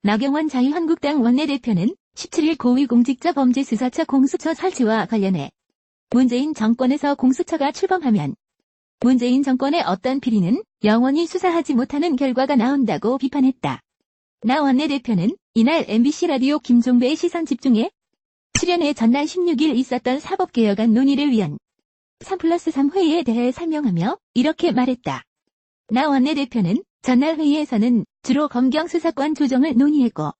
나경원 자유한국당 원내대표는 17일 고위공직자범죄수사처 공수처 설치와 관련해 문재인 정권에서 공수처가 출범하면 문재인 정권의 어떤 비리는 영원히 수사하지 못하는 결과가 나온다고 비판했다. 나 원내대표는 이날 MBC 라디오 김종배의 시선집중에 출연해 전날 16일 있었던 사법개혁안 논의를 위한 3+3 회의에 대해 설명하며 이렇게 말했다. 나 원내대표는 전날 회의에서는 주로 검경 수사권 조정을 논의했고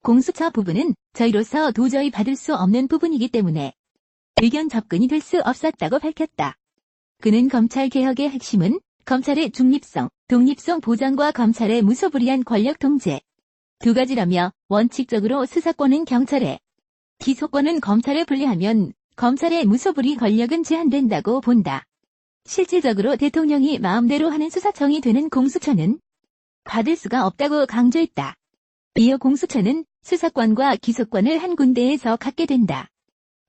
공수처 부분은 저희로서 도저히 받을 수 없는 부분이기 때문에 의견 접근이 될 수 없었다고 밝혔다. 그는 검찰개혁의 핵심은 검찰의 중립성, 독립성 보장과 검찰의 무소불위한 권력 통제 두 가지라며 원칙적으로 수사권은 경찰에, 기소권은 검찰에 분리하면 검찰의 무소불위 권력은 제한된다고 본다. 실질적으로 대통령이 마음대로 하는 수사청이 되는 공수처는 받을 수가 없다고 강조했다. 이어 공수처는 수사권과 기소권을 한 군데에서 갖게 된다.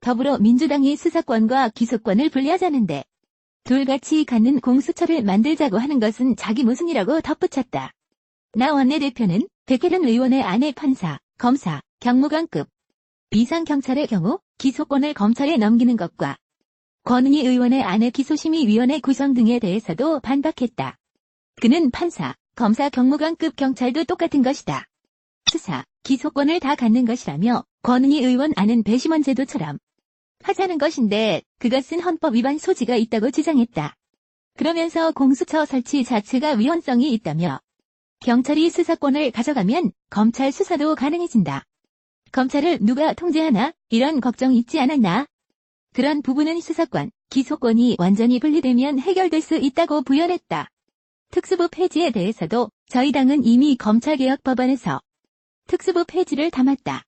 더불어민주당이 수사권과 기소권을 분리하자는데 둘같이 갖는 공수처를 만들자고 하는 것은 자기 모순이라고 덧붙였다. 나 원내대표는 백혜련 의원의 아내 판사, 검사, 경무관급 비상경찰의 경우 기소권을 검찰에 넘기는 것과 권은희 의원의 아내 기소심의위원회 구성 등에 대해서도 반박했다. 그는 판사, 검사 경무관급 경찰도 똑같은 것이다. 수사, 기소권을 다 갖는 것이라며 권은희 의원 아는 배심원 제도처럼 하자는 것인데 그것은 헌법 위반 소지가 있다고 주장했다. 그러면서 공수처 설치 자체가 위헌성이 있다며 경찰이 수사권을 가져가면 검찰 수사도 가능해진다. 검찰을 누가 통제하나 이런 걱정 있지 않았나? 그런 부분은 수사권, 기소권이 완전히 분리되면 해결될 수 있다고 부연했다. 특수부 폐지에 대해서도 저희 당은 이미 검찰개혁 법안에서 특수부 폐지를 담았다.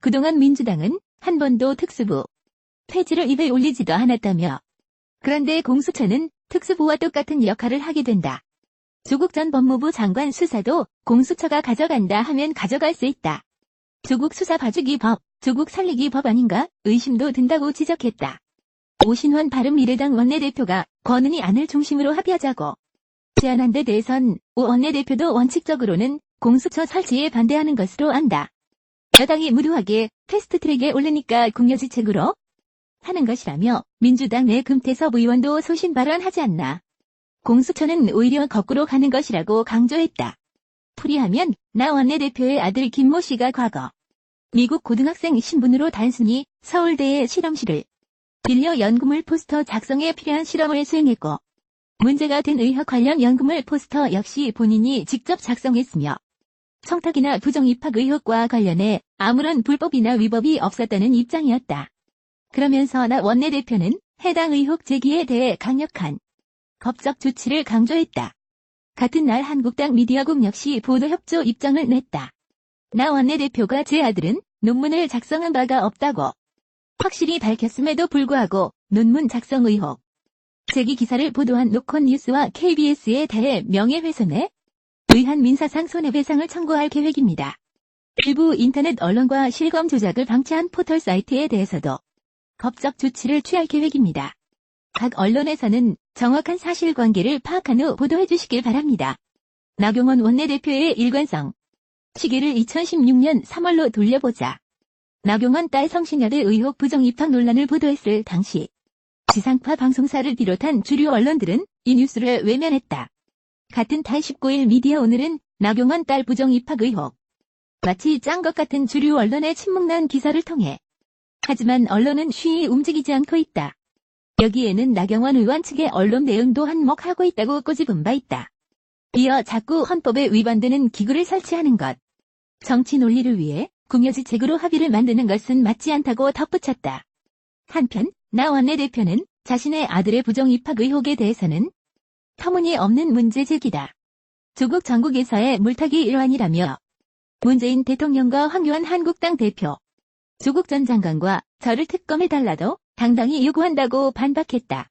그동안 민주당은 한 번도 특수부 폐지를 입에 올리지도 않았다며. 그런데 공수처는 특수부와 똑같은 역할을 하게 된다. 조국 전 법무부 장관 수사도 공수처가 가져간다 하면 가져갈 수 있다. 조국 수사 봐주기 법, 조국 살리기 법 아닌가 의심도 든다고 지적했다. 오신환 바른미래당 원내대표가 권은희 안을 중심으로 합의하자고 제안한 데 대해선 오 원내대표도 원칙적으로는 공수처 설치에 반대하는 것으로 안다. 여당이 무료하게 패스트트랙에 올리니까 궁여지책으로 하는 것이라며 민주당 내 금태섭 의원도 소신 발언하지 않나. 공수처는 오히려 거꾸로 가는 것이라고 강조했다. 풀이하면 나 원내대표의 아들 김모 씨가 과거 미국 고등학생 신분으로 단순히 서울대의 실험실을 빌려 연구물 포스터 작성에 필요한 실험을 수행했고 문제가 된 의학 관련 연구물 포스터 역시 본인이 직접 작성했으며 청탁이나 부정입학 의혹과 관련해 아무런 불법이나 위법이 없었다는 입장이었다. 그러면서 나 원내대표는 해당 의혹 제기에 대해 강력한 법적 조치를 강조했다. 같은 날 한국당 미디어국 역시 보도협조 입장을 냈다. 나 원내대표가 제 아들은 논문을 작성한 바가 없다고 확실히 밝혔음에도 불구하고 논문 작성 의혹 제기 기사를 보도한 노컷뉴스와 KBS에 대해 명예훼손에 의한 민사상 손해배상을 청구할 계획입니다. 일부 인터넷 언론과 실검 조작을 방치한 포털 사이트에 대해서도 법적 조치를 취할 계획입니다. 각 언론에서는 정확한 사실관계를 파악한 후 보도해 주시길 바랍니다. 나경원 원내대표의 일관성. 시계를 2016년 3월로 돌려보자. 나경원 딸 성신여대 의혹 부정입학 논란을 보도했을 당시 지상파 방송사를 비롯한 주류 언론들은 이 뉴스를 외면했다. 같은 달 19일 미디어오늘은 나경원 딸 부정입학 의혹. 마치 짠 것 같은 주류 언론의 침묵난 기사를 통해 하지만 언론은 쉬이 움직이지 않고 있다. 여기에는 나경원 의원 측의 언론 대응도 한몫하고 있다고 꼬집은 바 있다. 이어 자꾸 헌법에 위반되는 기구를 설치하는 것. 정치 논리를 위해 궁여지책으로 합의를 만드는 것은 맞지 않다고 덧붙였다. 한편 나 원내대표는 자신의 아들의 부정입학 의혹에 대해서는 터무니없는 문제 제기다. 조국 전국에서의 물타기 일환이라며 문재인 대통령과 황교안 한국당 대표 조국 전 장관과 저를 특검해달라도 당당히 요구한다고 반박했다.